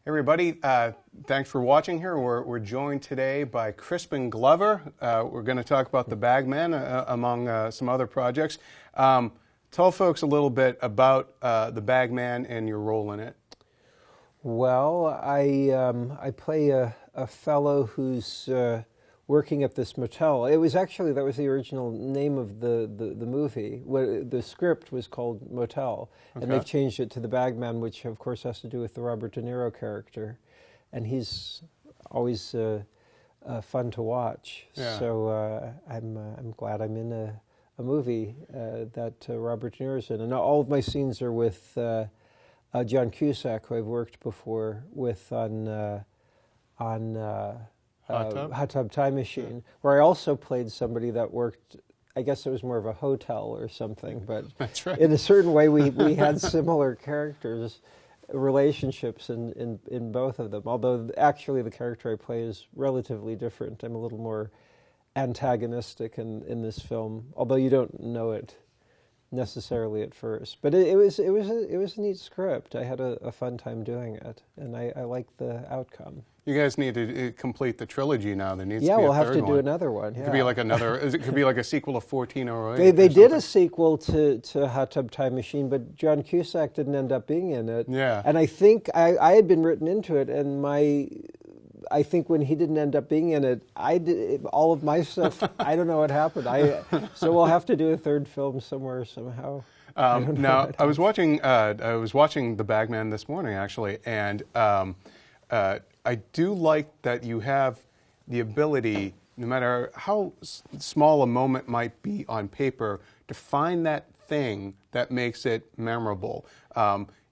Everybody, thanks for watching here. We're joined today by Crispin Glover. We're going to talk about the Bagman, among some other projects. Tell folks a little bit about the Bagman and your role in it. Well, I play a fellow who's working at this motel. It was actually, that was the original name of the movie. The script was called Motel, and they've changed it to the Bagman, which of course has to do with the Robert De Niro character, and he's always fun to watch. Yeah. So I'm glad I'm in a movie that Robert De Niro's in, and all of my scenes are with John Cusack, who I've worked before with on Hot Tub Time Machine, where I also played somebody that worked, I guess it was more of a hotel or something, but that's right. In a certain way we had similar characters, relationships in both of them, although actually the character I play is relatively different. I'm a little more antagonistic in this film, although you don't know it necessarily at first. But it was a neat script. I had a fun time doing it, and I liked the outcome. You guys need to complete the trilogy now. There needs to be a third one. Yeah, we'll have to do one. another one. Yeah. It could be like another. It could be like a sequel of 1408. They did a sequel to Hot Tub Time Machine, but John Cusack didn't end up being in it. Yeah. And I think I had been written into it, and I think when he didn't end up being in it, I did all of my stuff. I don't know what happened. So we'll have to do a third film somewhere somehow. Now I was watching the Bagman this morning actually, and I do like that you have the ability, no matter how small a moment might be on paper, to find that thing that makes it memorable.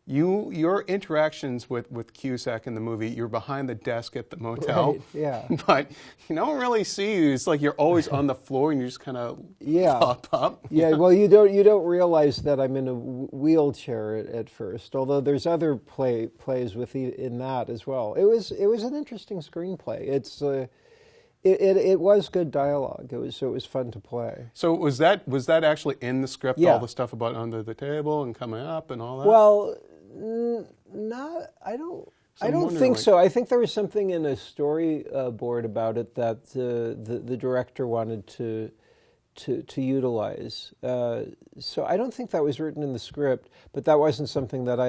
Your interactions with Cusack in the movie, you're behind the desk at the motel, right, yeah. But you don't really see you. It's like you're always on the floor and you just kind of pop up. Yeah, well, you don't realize that I'm in a wheelchair at first, although there's other plays in that as well. It was an interesting screenplay. It was good dialogue. It was fun to play. So was that actually in the script? Yeah. All the stuff about under the table and coming up and all that. Well, I don't think so. I think there was something in a storyboard about it that the director wanted to utilize. So I don't think that was written in the script, but that wasn't something that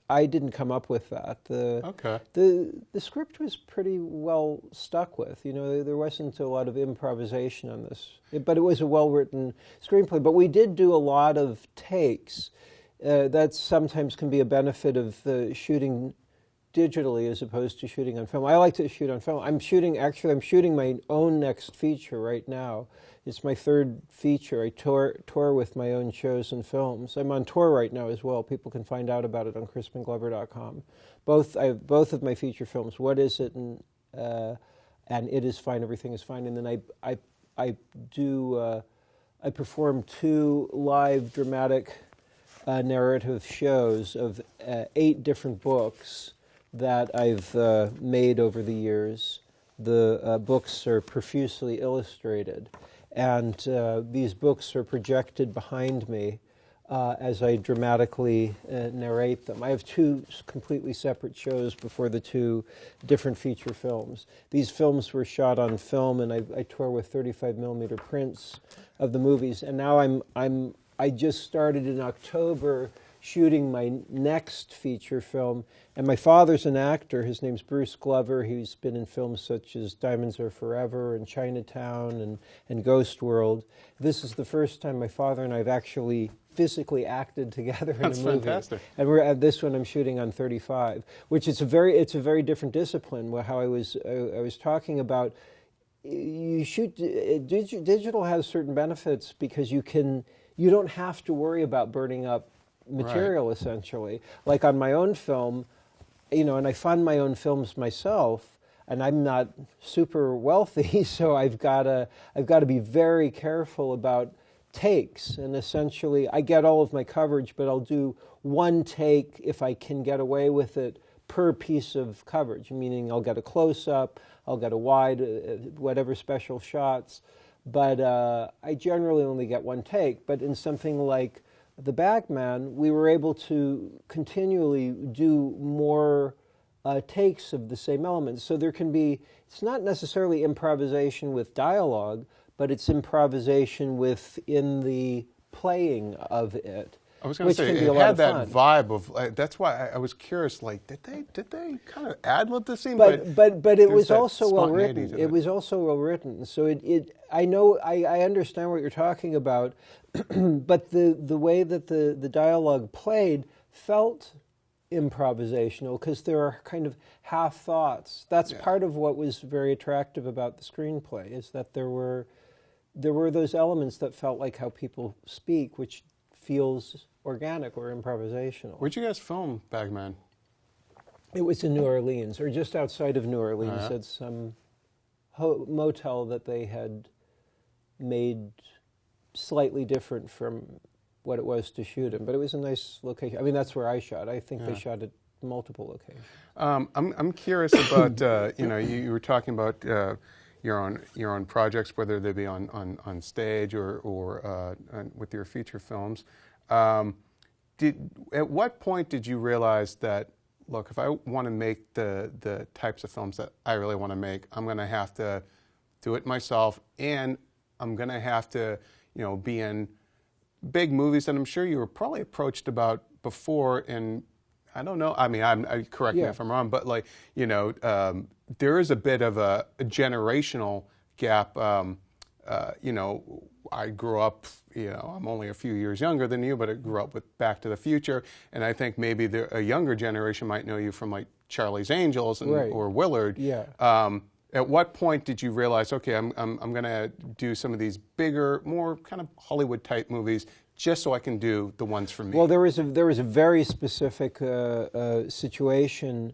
I didn't come up with that. The script was pretty well stuck with. You know, there wasn't a lot of improvisation on this, but it was a well-written screenplay. But we did do a lot of takes. That sometimes can be a benefit of shooting digitally as opposed to shooting on film. I like to shoot on film. I'm shooting my own next feature right now. It's my third feature. I tour with my own shows and films. I'm on tour right now as well. People can find out about it on crispinglover.com. Both of my feature films, What Is It and It Is Fine, Everything Is Fine. And then I perform 2 live dramatic narrative shows of 8 different books that I've made over the years. The books are profusely illustrated, and these books are projected behind me as I dramatically narrate them. I have 2 completely separate shows before the 2 different feature films. These films were shot on film, and I tour with 35mm prints of the movies, and now I just started in October shooting my next feature film, and my father's an actor. His name's Bruce Glover. He's been in films such as Diamonds Are Forever and Chinatown and Ghost World. This is the first time my father and I have actually physically acted together in a movie. That's fantastic. And we're at this one I'm shooting on 35, which it's a very different discipline. How I was talking about, you shoot digital has certain benefits because you don't have to worry about burning up material, right, essentially. Like on my own film, and I fund my own films myself, and I'm not super wealthy, so I've got to be very careful about takes. And essentially, I get all of my coverage, but I'll do one take if I can get away with it per piece of coverage. Meaning, I'll get a close-up, I'll get a wide, whatever special shots. But I generally only get one take. But in something like The Bagman, we were able to continually do more takes of the same elements. So there can be, it's not necessarily improvisation with dialogue, but it's improvisation within the playing of it. I was going to say, it had that vibe of, that's why I was curious, like, did they kind of ad-lib the scene? But it was also well written. It was also well written. So I understand what you're talking about, but the way that the dialogue played felt improvisational because there are kind of half thoughts. That's part of what was very attractive about the screenplay, is that there were those elements that felt like how people speak, which feels organic or improvisational. Where'd you guys film Bagman? It was in New Orleans, or just outside of New Orleans, at some motel that they had made slightly different from what it was to shoot in. But it was a nice location. I mean, that's where I shot. I think they shot at multiple locations. I'm curious about, you were talking about your own projects, whether they be on stage or with your feature films. At what point did you realize that, look, if I want to make the types of films that I really want to make, I'm going to have to do it myself, and I'm going to have to, be in big movies that I'm sure you were probably approached about before, and I don't know. I mean, correct me if I'm wrong, but there is a bit of a generational gap. I grew up, I'm only a few years younger than you, but I grew up with Back to the Future, and I think maybe a younger generation might know you from like Charlie's Angels or Willard. Yeah. At what point did you realize, okay, I'm going to do some of these bigger, more kind of Hollywood type movies just so I can do the ones for me? Well, there was a very specific situation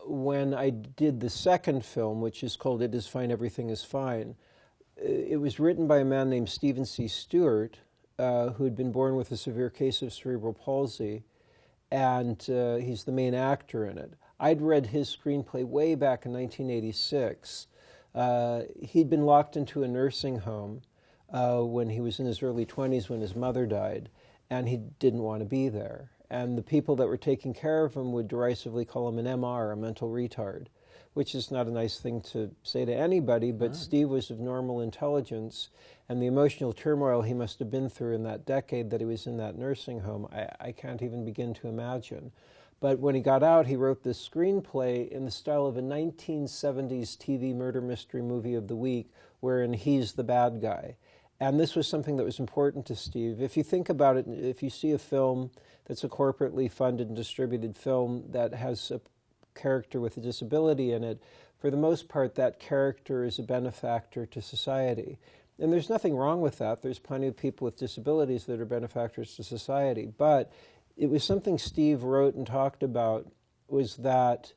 when I did the second film, which is called It Is Fine, Everything Is Fine. It was written by a man named Stephen C. Stewart, who had been born with a severe case of cerebral palsy, and he's the main actor in it. I'd read his screenplay way back in 1986. He'd been locked into a nursing home when he was in his early 20s when his mother died, and he didn't want to be there. And the people that were taking care of him would derisively call him an MR, a mental retard, which is not a nice thing to say to anybody, but Steve was of normal intelligence, and the emotional turmoil he must have been through in that decade that he was in that nursing home, I can't even begin to imagine. But when he got out, he wrote this screenplay in the style of a 1970s TV murder mystery movie of the week, wherein he's the bad guy. And this was something that was important to Steve. If you think about it, if you see a film that's a corporately funded and distributed film that has a character with a disability in it, for the most part, that character is a benefactor to society. And there's nothing wrong with that. There's plenty of people with disabilities that are benefactors to society. But it was something Steve wrote and talked about, was that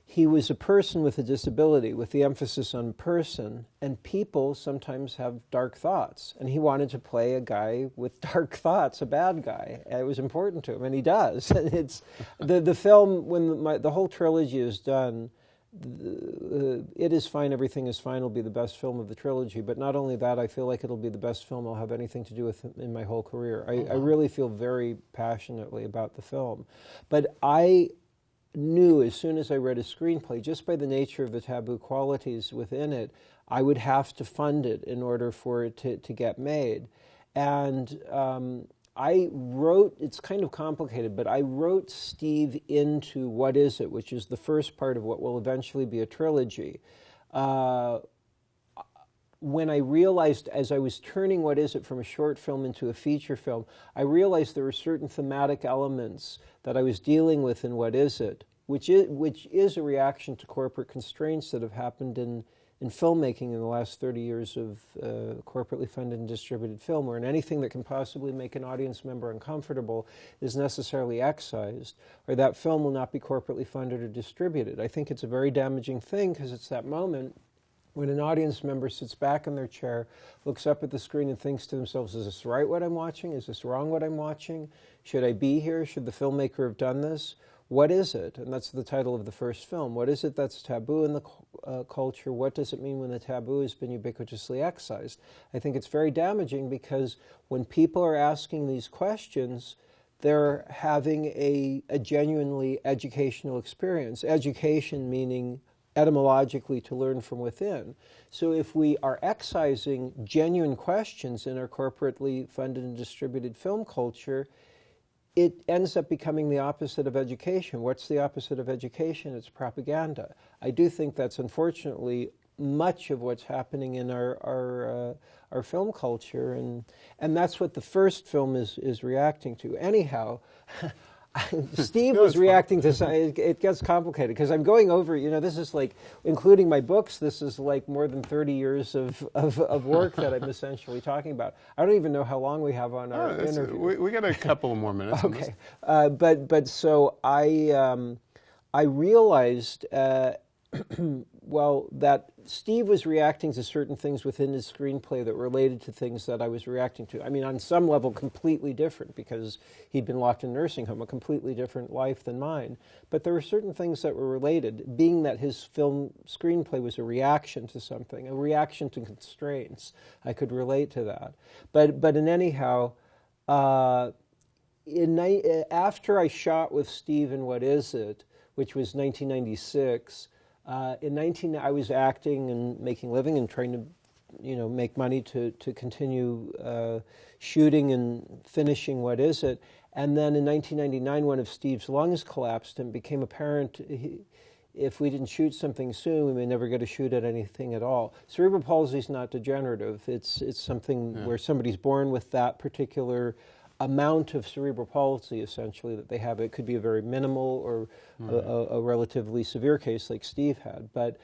he was a person with a disability, with the emphasis on person, and people sometimes have dark thoughts. And he wanted to play a guy with dark thoughts, a bad guy. And it was important to him, and he does. It's the film, when the whole trilogy is done, It Is Fine, Everything Is Fine will be the best film of the trilogy. But not only that, I feel like it'll be the best film I'll have anything to do with in my whole career. I really feel very passionately about the film. But I knew as soon as I read a screenplay, just by the nature of the taboo qualities within it, I would have to fund it in order for it to get made. And I wrote, it's kind of complicated, but I wrote Steve into What Is It, which is the first part of what will eventually be a trilogy. When I realized, as I was turning What Is It from a short film into a feature film, I realized there were certain thematic elements that I was dealing with in What Is It, which is a reaction to corporate constraints that have happened in filmmaking in the last 30 years of corporately funded and distributed film, where anything that can possibly make an audience member uncomfortable is necessarily excised, or that film will not be corporately funded or distributed. I think it's a very damaging thing, because it's that moment when an audience member sits back in their chair, looks up at the screen and thinks to themselves, is this right what I'm watching? Is this wrong what I'm watching? Should I be here? Should the filmmaker have done this? What is it? And that's the title of the first film. What is it that's taboo in the culture? What does it mean when the taboo has been ubiquitously excised? I think it's very damaging, because when people are asking these questions, they're having a genuinely educational experience. Education meaning etymologically to learn from within. So if we are excising genuine questions in our corporately funded and distributed film culture, it ends up becoming the opposite of education. What's the opposite of education? It's propaganda. I do think that's unfortunately much of what's happening in our film culture, and that's what the first film is reacting to. Anyhow, Steve was reacting to something. It gets complicated because I'm going over, this is like, including my books, this is like more than 30 years of work that I'm essentially talking about. I don't even know how long we have on our interview. We got a couple of more minutes. Okay. But so I realized, well, that Steve was reacting to certain things within his screenplay that related to things that I was reacting to. I mean, on some level, completely different, because he'd been locked in a nursing home, a completely different life than mine. But there were certain things that were related, being that his film screenplay was a reaction to something, a reaction to constraints. I could relate to that. But in anyhow, after I shot with Steve in What Is It, which was 1996, I was acting and making a living and trying to, make money to continue shooting and finishing What Is It. And then in 1999, one of Steve's lungs collapsed, and it became apparent if we didn't shoot something soon, we may never get to shoot at anything at all. Cerebral palsy is not degenerative. It's something where somebody's born with that particular amount of cerebral palsy, essentially, that they have. It could be a very minimal or a relatively severe case like Steve had. But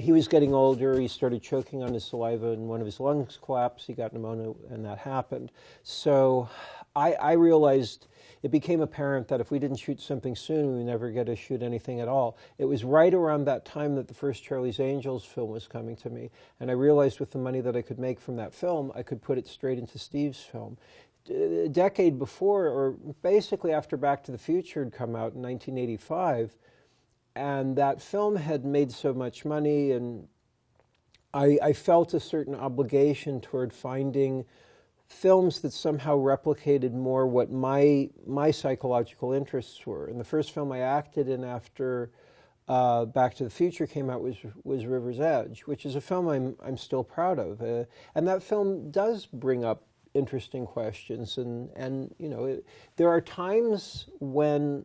he was getting older. He started choking on his saliva, and one of his lungs collapsed. He got pneumonia, and that happened. So I realized, it became apparent that if we didn't shoot something soon, we would never get to shoot anything at all. It was right around that time that the first Charlie's Angels film was coming to me. And I realized with the money that I could make from that film, I could put it straight into Steve's film. A decade before, or basically after Back to the Future had come out in 1985, and that film had made so much money, and I felt a certain obligation toward finding films that somehow replicated more what my psychological interests were. And the first film I acted in after Back to the Future came out was River's Edge, which is a film I'm still proud of. And that film does bring up interesting questions, and there are times when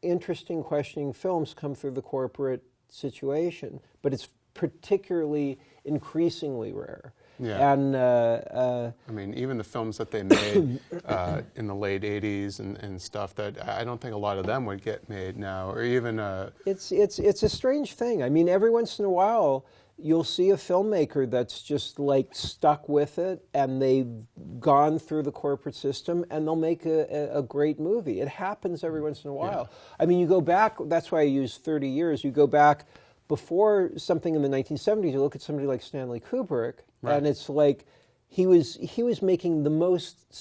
interesting questioning films come through the corporate situation, but it's particularly increasingly rare. Yeah. And I mean, even the films that they made in the late 80s and stuff, that I don't think a lot of them would get made now, or even it's a strange thing. I mean, every once in a while you'll see a filmmaker that's just like stuck with it, and they've gone through the corporate system, and they'll make a great movie. It happens every once in a while. Yeah. I mean, you go back, that's why I use 30 years, you go back before something in the 1970s, you look at somebody like Stanley Kubrick, right, and it's like he was making the most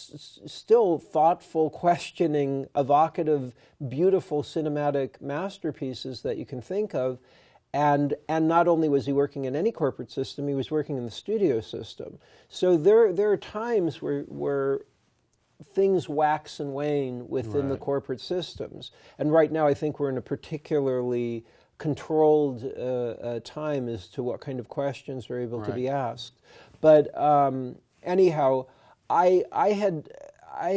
still thoughtful, questioning, evocative, beautiful cinematic masterpieces that you can think of. And not only was he working in any corporate system, he was working in the studio system. So there are times where things wax and wane within the corporate systems. And right now I think we're in a particularly controlled time as to what kind of questions are able to be asked. But anyhow, I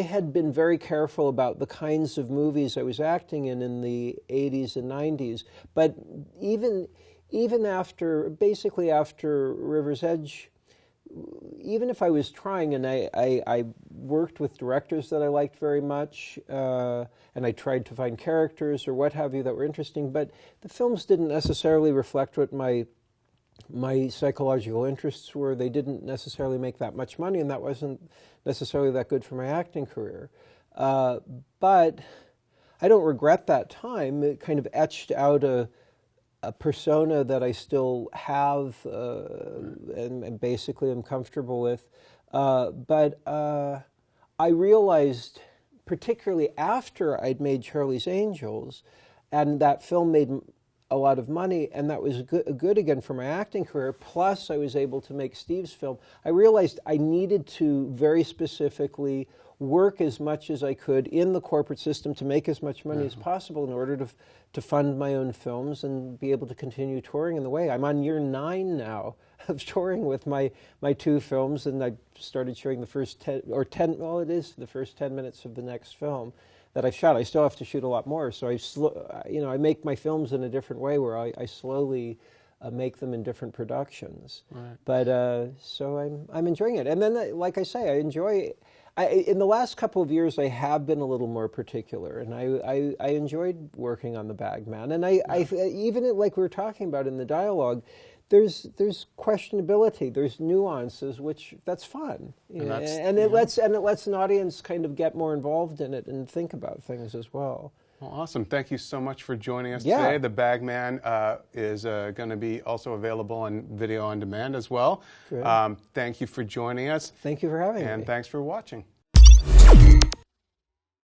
had been very careful about the kinds of movies I was acting in the 80s and 90s. But even basically after River's Edge, even if I was trying, and I worked with directors that I liked very much, and I tried to find characters or what have you that were interesting, but the films didn't necessarily reflect what my psychological interests were. They didn't necessarily make that much money, and that wasn't necessarily that good for my acting career. But I don't regret that time. It kind of etched out a persona that I still have and basically am comfortable with. But I realized, particularly after I'd made Charlie's Angels, and that film made a lot of money, and that was good again for my acting career. Plus, I was able to make Steve's film. I realized I needed to very specifically work as much as I could in the corporate system to make as much money as possible in order to fund my own films and be able to continue touring in the way. I'm on year 9 now of touring with my 2 films, and I started showing the first 10, well, it is the first 10 minutes of the next film that I've shot. I still have to shoot a lot more, so I make my films in a different way where I slowly make them in different productions. Right. But so I'm enjoying it, and then like I say, I enjoy. In the last couple of years, I have been a little more particular, and I enjoyed working on the Bagman. And I even like we were talking about in the dialogue, there's questionability, there's nuances, which that's fun, and it lets an audience kind of get more involved in it and think about things as well. Well, awesome. Thank you so much for joining us today. The Bagman is going to be also available on video on demand as well. Thank you for joining us. Thank you for having me. And thanks for watching.